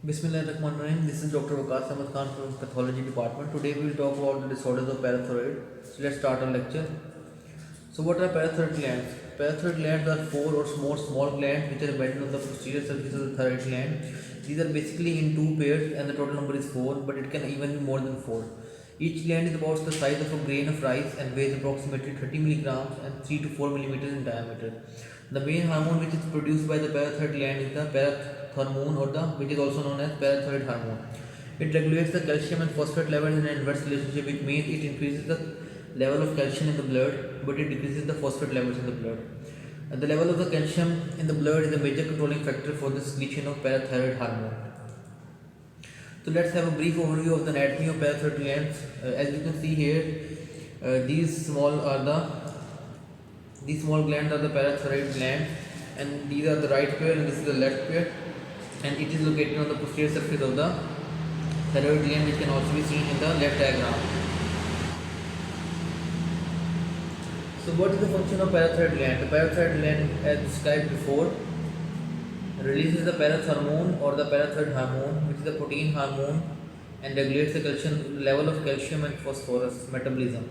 Bismillahirrahmanirrahim. This is Dr. Waqas Ahmad Khan from Pathology Department. Today we will talk about the disorders of parathyroid. So let's start our lecture. So what are parathyroid glands? Parathyroid glands are four or small glands which are embedded on the posterior surface of the thyroid gland. These are basically in two pairs and the total number is four, but it can even be more than four. Each gland is about the size of a grain of rice and weighs approximately 30 milligrams and 3 to 4 millimeters in diameter. The main hormone which is produced by the parathyroid gland is the parathormone or the which is also known as parathyroid hormone. It regulates the calcium and phosphate levels in an inverse relationship, which means it increases the level of calcium in the blood, but it decreases the phosphate levels in the blood. The level of the calcium in the blood is a major controlling factor for the secretion of parathyroid hormone. So let's have a brief overview of the anatomy of parathyroid glands. As you can see here, these small glands are the parathyroid glands, and these are the right pair and this is the left pair, and it is located on the posterior surface of the thyroid gland, which can also be seen in the left diagram. So what is the function of parathyroid gland? The parathyroid gland, as described before, releases the parathormone or the parathyroid hormone, which is a protein hormone, and regulates the level of calcium and phosphorus metabolism.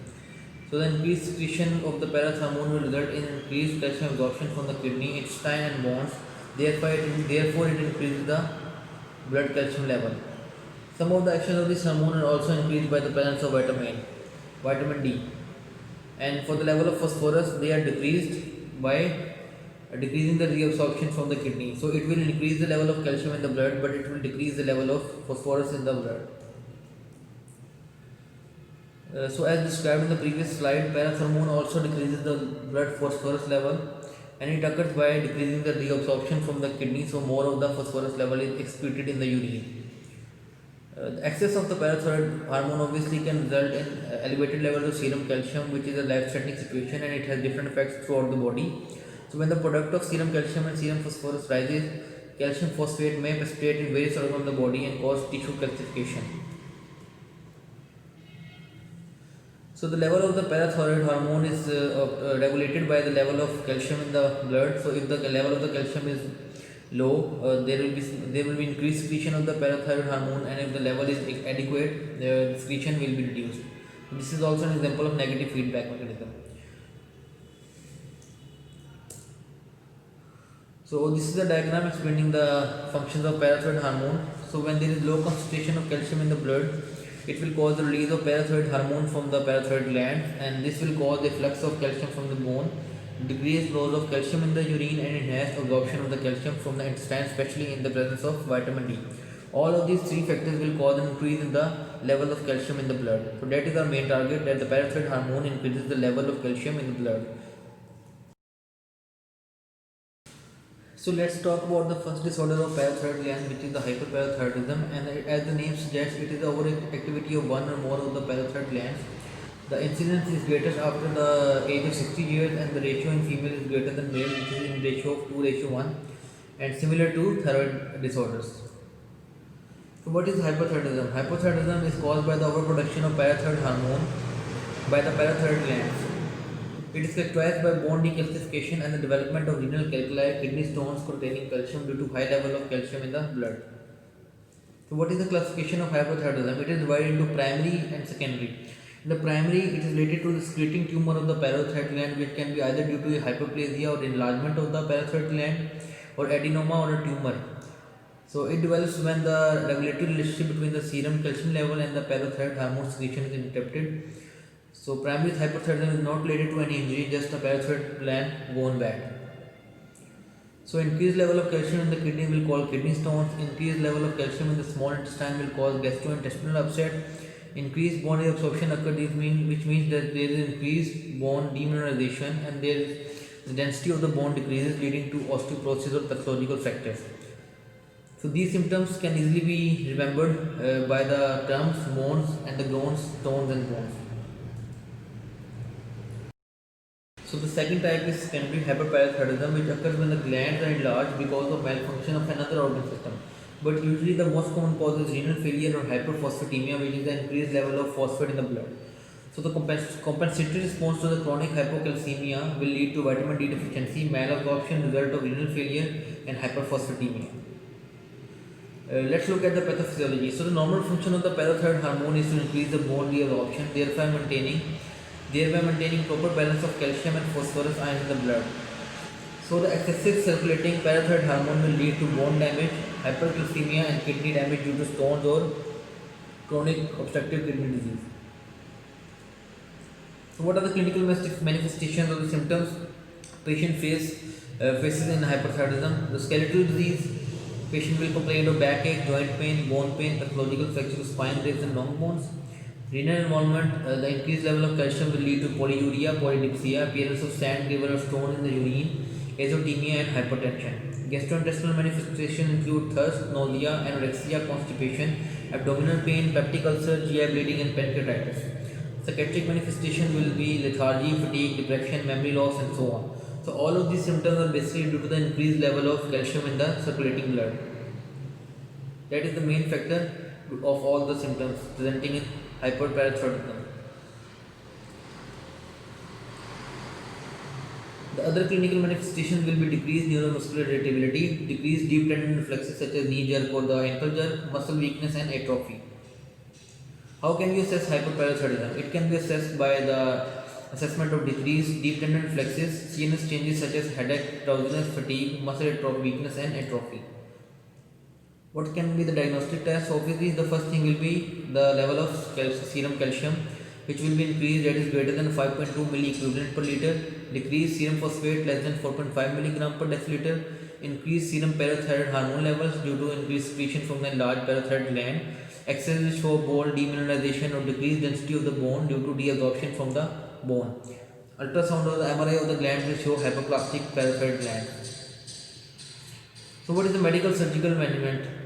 So the increased secretion of the parathormone will result in increased calcium absorption from the kidney, intestine and bones. Therefore it increases the blood calcium level. Some of the actions of this hormone are also increased by the presence of vitamin D. And for the level of phosphorus, they are decreased by decreasing the reabsorption from the kidney. So it will increase the level of calcium in the blood, but it will decrease the level of phosphorus in the blood. So as described in the previous slide, parathormone also decreases the blood phosphorus level, and it occurs by decreasing the reabsorption from the kidney, so more of the phosphorus level is excreted in the urine. The excess of the parathyroid hormone obviously can result in elevated levels of serum calcium, which is a life-threatening situation, and it has different effects throughout the body. So when the product of serum calcium and serum phosphorus rises, calcium phosphate may precipitate in various organs of the body and cause tissue calcification. So the level of the parathyroid hormone is regulated by the level of calcium in the blood. So if the level of the calcium is low, there will be increased secretion of the parathyroid hormone, and if the level is adequate, the secretion will be reduced. This is also an example of negative feedback mechanism. So this is a diagram explaining the functions of parathyroid hormone. So when there is low concentration of calcium in the blood, it will cause the release of parathyroid hormone from the parathyroid gland, and this will cause the efflux of calcium from the bone, decreased loss of calcium in the urine, and enhanced absorption of the calcium from the intestine, especially in the presence of vitamin D. All of these three factors will cause an increase in the level of calcium in the blood. So that is our main target, that the parathyroid hormone increases the level of calcium in the blood. So let's talk about the first disorder of parathyroid gland, which is the hyperparathyroidism, and as the name suggests, it is the overactivity of one or more of the parathyroid glands. The incidence is greatest after the age of 60 years, and the ratio in female is greater than male, which is in ratio of 2:1, and similar to thyroid disorders. So what is hyperthyroidism? Hyperthyroidism is caused by the overproduction of parathyroid hormone by the parathyroid glands. It is characterized by bone decalcification and the development of renal calculi, kidney stones containing calcium due to high level of calcium in the blood. So what is the classification of hyperthyroidism? It is divided into primary and secondary. In the primary, it is related to the secreting tumor of the parathyroid gland, which can be either due to a hyperplasia or enlargement of the parathyroid gland, or adenoma or a tumor. So it develops when the regulatory relationship between the serum calcium level and the parathyroid hormone secretion is interrupted. So primary hyperthyroidism is not related to any injury, just a parathyroid gland gone bad. So increased level of calcium in the kidney will cause kidney stones. Increased level of calcium in the small intestine will cause gastrointestinal upset. Increased bone reabsorption occurs, which means that there is increased bone demineralization, and the density of the bone decreases, leading to osteoporosis or pathological fractures. So these symptoms can easily be remembered by the terms bones and the grown stones and bones. So the second type is secondary hyperparathyroidism, which occurs when the glands are enlarged because of malfunction of another organ system. But usually the most common cause is renal failure or hyperphosphatemia, which is the increased level of phosphate in the blood. So the compensatory response to the chronic hypocalcemia will lead to vitamin D deficiency, malabsorption, result of renal failure, and hyperphosphatemia. Let's look at the pathophysiology. So the normal function of the parathyroid hormone is to increase the bone reabsorption, thereby maintaining proper balance of calcium and phosphorus ions in the blood. So the excessive circulating parathyroid hormone will lead to bone damage, hypercalcemia, and kidney damage due to stones or chronic obstructive kidney disease. So what are the clinical manifestations of the symptoms patient faces in hyperthyroidism? The skeletal disease, patient will complain of backache, joint pain, bone pain, pathological fracture of spine, ribs and long bones. Renal involvement, the increased level of calcium will lead to polyuria, polydipsia, appearance of sand, gravel or stone in the urine, azotemia and hypertension. Gastrointestinal manifestations include thirst, nausea, anorexia, constipation, abdominal pain, peptic ulcer, GI bleeding and pancreatitis. Psychiatric manifestation will be lethargy, fatigue, depression, memory loss and so on. So all of these symptoms are basically due to the increased level of calcium in the circulating blood. That is the main factor of all the symptoms presenting in hyperparathyroidism. The other clinical manifestations will be decreased neuromuscular irritability, decreased deep tendon reflexes such as knee jerk or the ankle jerk, muscle weakness and atrophy. How can we assess hyperparathyroidism? It can be assessed by the assessment of decreased deep tendon reflexes, CNS changes such as headache, drowsiness, fatigue, muscle weakness and atrophy. What can be the diagnostic test? Obviously, the first thing will be the level of serum calcium, which will be increased, that is greater than 5.2 milli equivalent per liter, decreased serum phosphate less than 4.5 milligram per deciliter, increased serum parathyroid hormone levels due to increased secretion from the large parathyroid gland, X-rays will show bone demineralization or decreased density of the bone due to deabsorption from the bone. Ultrasound or the MRI of the gland will show hypoplastic parathyroid gland. So what is the medical surgical management?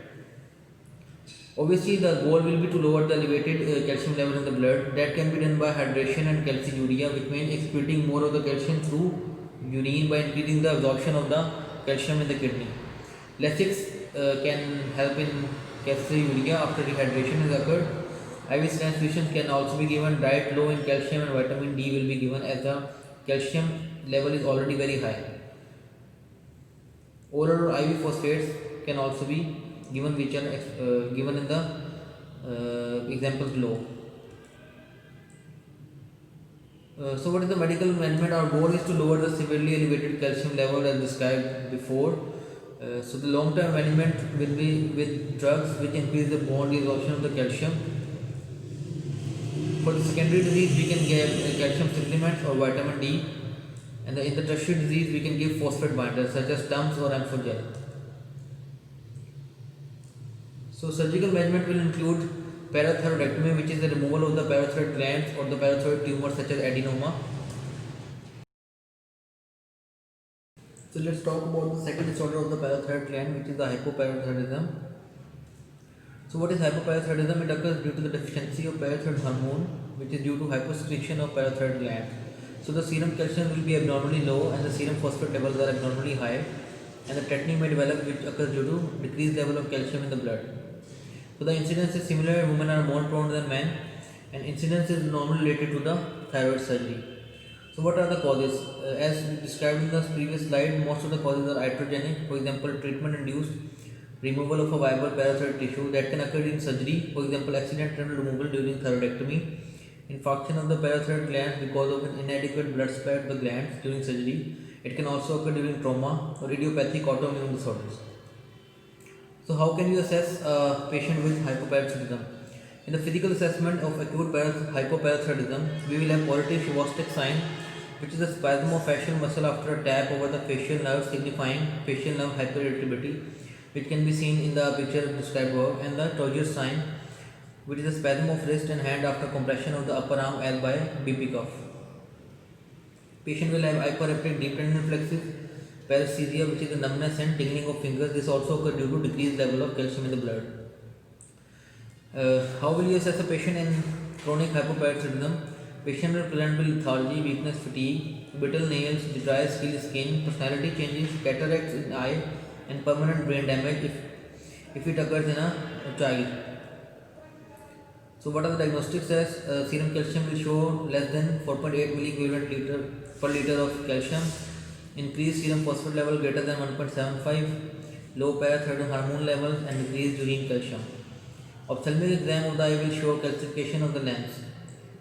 Obviously, the goal will be to lower the elevated calcium level in the blood. That can be done by hydration and calciuria, which means excreting more of the calcium through urine by increasing the absorption of the calcium in the kidney. Lasix can help in calciuria after dehydration has occurred. IV transfusions can also be given. Diet low in calcium and vitamin D will be given as the calcium level is already very high. Oral or IV phosphates can also be given, which are given in the examples below. So what is the medical management? Our goal is to lower the severely elevated calcium level as described before. So the long-term management will be with drugs which increase the bone resorption of the calcium. For the secondary disease, we can give calcium supplements or vitamin D, and in the tertiary disease, we can give phosphate binders such as Tums or Amphogel. So surgical management will include parathyroidectomy, which is the removal of the parathyroid glands or the parathyroid tumors such as adenoma. So let's talk about the second disorder of the parathyroid gland, which is the hypoparathyroidism. So what is hypoparathyroidism? It occurs due to the deficiency of parathyroid hormone, which is due to hyposecretion of parathyroid gland. So the serum calcium will be abnormally low and the serum phosphate levels are abnormally high, and the tetany may develop, which occurs due to decreased level of calcium in the blood. So the incidence is similar. Women are more prone than men, and incidence is normally related to the thyroid surgery. So what are the causes? As described in the previous slide, most of the causes are iatrogenic. For example, treatment-induced removal of a viable parathyroid tissue that can occur in surgery. For example, accidental removal during thyroidectomy, infarction of the parathyroid gland because of an inadequate blood supply to the glands during surgery. It can also occur during trauma or idiopathic autoimmune disorders. So how can you assess a patient with hypoparathyroidism? In the physical assessment of acute hypoparathyroidism, we will have positive Chvostek sign, which is a spasm of facial muscle after a tap over the facial nerve signifying facial nerve hyperirritability, which can be seen in the picture described above, and the Tozier sign, which is a spasm of wrist and hand after compression of the upper arm as by BP cuff. Patient will have hyperactive deep tendon reflexes, paresthesia, which is the numbness and tingling of fingers. This also occurs due to decreased level of calcium in the blood. How will you assess a patient in chronic hypoparathyroidism? Patient will present with lethargy, weakness, fatigue, brittle nails, dry skin, personality changes, cataracts in eye, and permanent brain damage if it occurs in a child. So what are the diagnostics as? Serum calcium will show less than 4.8 milliequivalent per liter of calcium, increased serum phosphate level greater than 1.75, low parathyroid hormone levels, and decreased urine calcium. Ophthalmic exam of the eye will show calcification of the lens,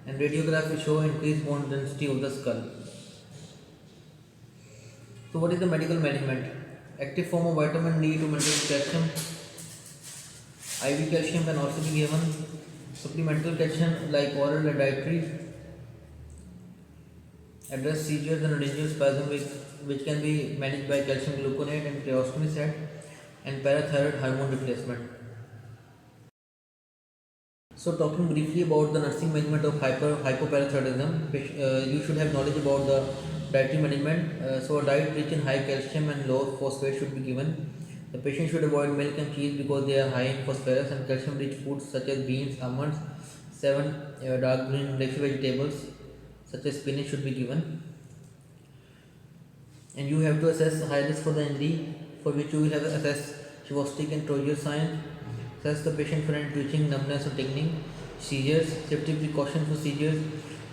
and radiograph will show increased bone density of the skull. So, what is the medical management? Active form of vitamin D to maintain calcium. IV calcium can also be given. Supplemental calcium like oral and dietary. Address seizures and residual spasm which can be managed by calcium gluconate and creostomy set, and parathyroid hormone replacement. So, talking briefly about the nursing management of hypoparathyroidism, you should have knowledge about the dietary management. So, a diet rich in high calcium and low phosphate should be given. The patient should avoid milk and cheese because they are high in phosphorus, and calcium rich foods such as beans, almonds, 7 dark green leafy vegetables such as spinach should be given. And you have to assess high risk for the ND, for which you will have to assess Chvostek and Troyer sign. Assess the patient for any twitching, numbness, or tingling, seizures, safety precautions for seizures,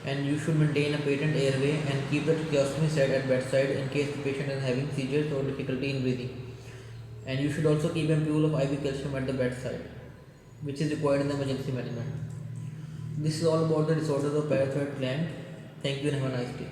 and you should maintain a patent airway and keep the tracheostomy set at bedside in case the patient is having seizures or difficulty in breathing. And you should also keep ampule of IV calcium at the bedside, which is required in the emergency management. This is all about the disorders of parathyroid gland. Thank you and have a nice day.